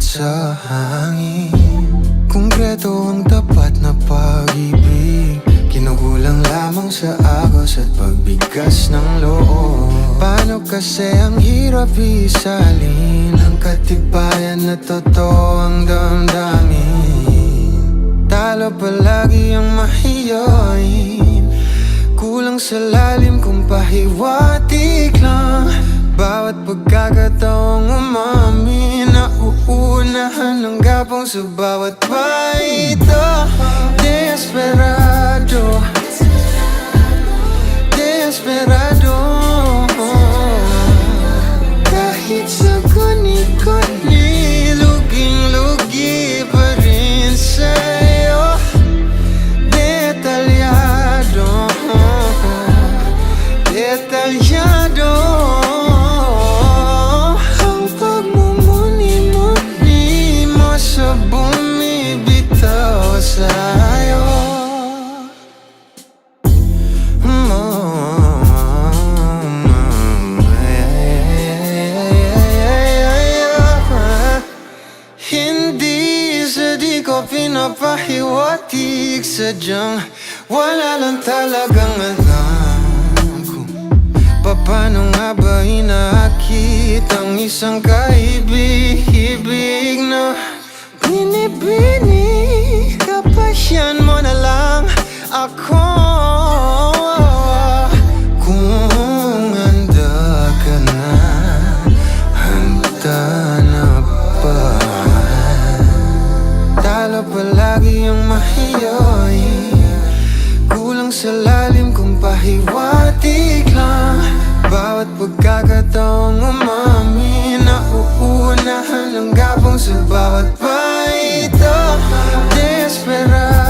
sa hangin. Konkreto ang tapat na pag-ibig, kinukulang lamang sa agos at pagbigas ng loob. Paano kasi ang hirap isalin ang katibayan na totoo ang damdamin. Talo palagi ang mahiyain, kulang sa lalim kung pahiwatig lang. Bawat pagkakataong umamin, nauunahan ng gapong sa bawat paito. Desperado, desperado, kahit sa koni-koni, luging-lugi pa rin sa'yo. Detalyado, detalyado ang pagmumuni-muni mo sa bumibitaw sa'yo. Hindi sa di ko pinapahiwatig, sadyang wala lang talagang alam kung paano nga ba inaakit ang isang kaibig-ibig na binibini. Kapasyan mo na lang ako kung handa ka na, handa na ba? Talo palagi ang mahiyain, kulang sa lalim kung pahiwatig lang. Bawat pagkakataong umamin, nauunahan ng gapong sa bawat paito. Desperado,